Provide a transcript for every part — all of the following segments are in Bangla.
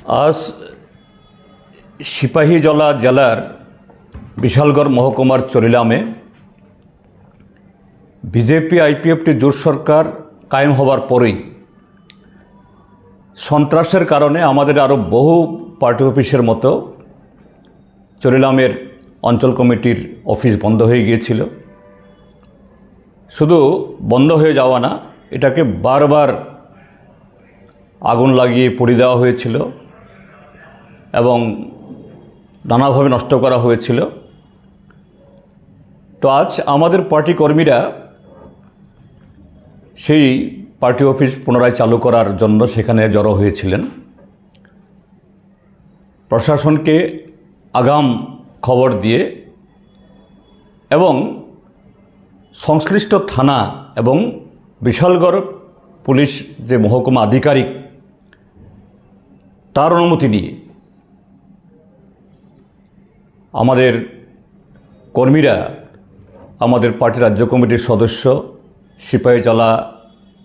আজ সিপাহীজলা জেলার বিশালগড় মহকুমার চরিলামে বিজেপি আইপিএফটি জোট সরকার কায়েম হবার পরেই সন্ত্রাসের কারণে আমাদের আরও বহু পার্টি অফিসের মতো চরিলামের অঞ্চল কমিটির অফিস বন্ধ হয়ে গিয়েছিল। শুধু বন্ধ হয়ে যাওয়া না, এটাকে বারবার আগুন লাগিয়ে পুড়িয়ে দেওয়া হয়েছিল এবং নানাভাবে নষ্ট করা হয়েছিল। তো আজ আমাদের পার্টি কর্মীরা সেই পার্টি অফিস পুনরায় চালু করার জন্য সেখানে জড়ো হয়েছিলেন। প্রশাসনকে আগাম খবর দিয়ে এবং সংশ্লিষ্ট থানা এবং বিশালগড় পুলিশ যে মহকুমা আধিকারিক তার অনুমতি নিয়ে আমাদের কর্মীরা, আমাদের পার্টি রাজ্য কমিটির সদস্য, সিপাহীজলা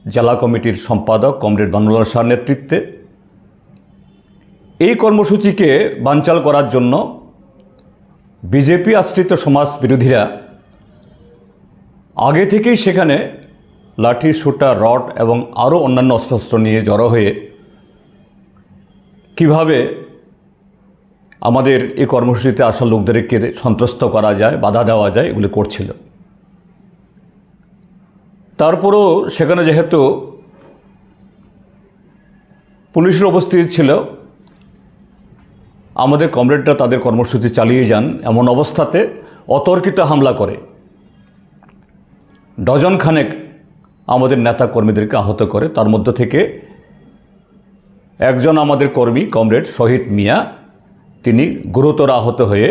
জেলা কমিটির সম্পাদক কমরেড বানুল্লাহ শাহর নেতৃত্বে এই কর্মসূচিকে বানচাল করার জন্য বিজেপি আশ্রিত সমাজ বিরোধীরা আগে থেকেই সেখানে লাঠি, সোঁটা, রড এবং আরও অন্যান্য অস্ত্রশস্ত্র নিয়ে জড়ো হয়ে কিভাবে আমাদের এই কর্মসূচিতে আসা লোকদেরকে সন্ত্রস্ত করা যায়, বাধা দেওয়া যায়, এগুলি করছিল। তারপরও সেখানে যেহেতু পুলিশের উপস্থিতি ছিল, আমাদের কমরেডরা তাদের কর্মসূচি চালিয়ে যান। এমন অবস্থাতে অতর্কিত হামলা করে ডজন খানেক আমাদের নেতা কর্মীদেরকে আহত করে। তার মধ্য থেকে একজন আমাদের কর্মী কমরেড শহীদ মিয়া, তিনি গুরুতর আহত হয়ে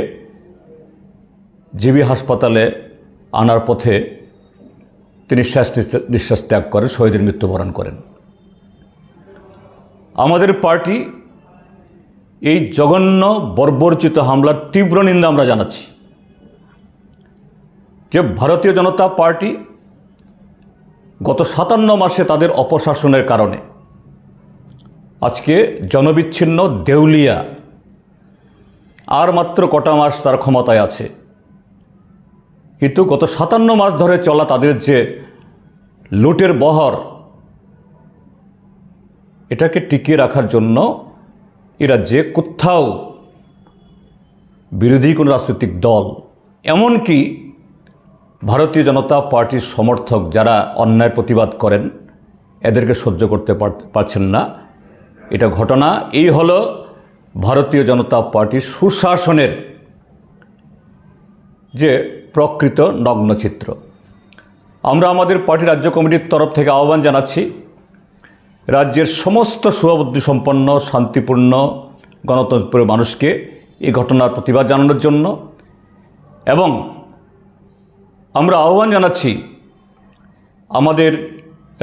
জিবি হাসপাতালে আনার পথে তিনি শেষ নিঃশ্বাস ত্যাগ করে শহীদের মৃত্যুবরণ করেন। আমাদের পার্টি এই জঘন্য বর্বরচিত হামলার তীব্র নিন্দা আমরা জানাচ্ছি। যে ভারতীয় জনতা পার্টি গত 57 মাসে তাদের অপশাসনের কারণে আজকে জনবিচ্ছিন্ন, দেউলিয়া, আর মাত্র কটা মাস তার ক্ষমতায় আছে, কিন্তু গত 57 মাস ধরে চলা তাদের যে লুটের বহর, এটাকে টিকিয়ে রাখার জন্য এ রাজ্যে কোথাও বিরোধী কোনো রাজনৈতিক দল, এমনকি ভারতীয় জনতা পার্টির সমর্থক যারা অন্যায় প্রতিবাদ করেন, এদেরকে সহ্য করতে পারছেন না। এটা ঘটনা। এই হলো ভারতীয় জনতা পার্টির সুশাসনের যে প্রকৃত নগ্নচিত্র। আমরা আমাদের পার্টি রাজ্য কমিটির তরফ থেকে আহ্বান জানাচ্ছি রাজ্যের সমস্ত সুবুদ্ধিসম্পন্ন, শান্তিপূর্ণ, গণতন্ত্রের মানুষকে এই ঘটনার প্রতিবাদ জানানোর জন্য, এবং আমরা আহ্বান জানাচ্ছি আমাদের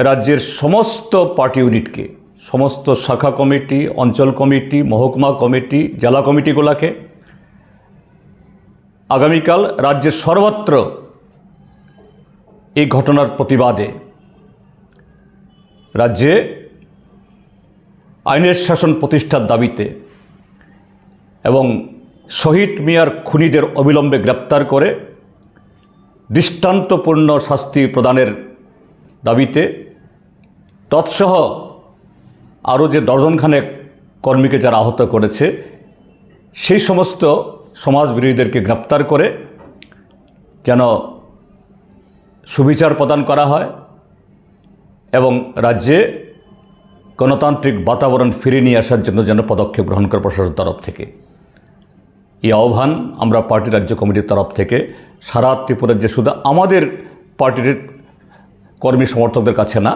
রাজ্যের সমস্ত পার্টি ইউনিটকে, সমস্ত শাখা কমিটি, অঞ্চল কমিটি, মহকুমা কমিটি, জেলা কমিটিগুলোকে আগামীকাল রাজ্যের সর্বত্র এই ঘটনার প্রতিবাদে রাজ্যে আইনের শাসন প্রতিষ্ঠার দাবিতে এবং শহীদ মিয়ার খুনিদের অবিলম্বে গ্রেপ্তার করে দৃষ্টান্তপূর্ণ শাস্তি প্রদানের দাবিতে, তৎসহ আরও যে ডজনখানেক কর্মীকে যারা আহত করেছে সেই সমস্ত সমাজ বিরোধীদেরকে গ্রেপ্তার করে যেন সুবিচার প্রদান করা হয় এবং রাজ্যে গণতান্ত্রিক বাতাবরণ ফিরিয়ে নিয়ে আসার জন্য যেন পদক্ষেপ গ্রহণ করে প্রশাসনের তরফ থেকে। এই আহ্বান আমরা পার্টি রাজ্য কমিটির তরফ থেকে সারা ত্রিপুরার যে শুধু আমাদের পার্টির কর্মী সমর্থকদের কাছে না,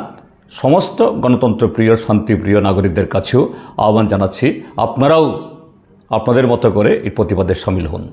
সমস্ত গণতন্ত্রপ্রিয়, শান্তিপ্রিয় নাগরিকদের কাছেও আহ্বান জানাচ্ছি, আপনারাও আপনাদের মতো করে এই প্রতিবাদে সামিল হন।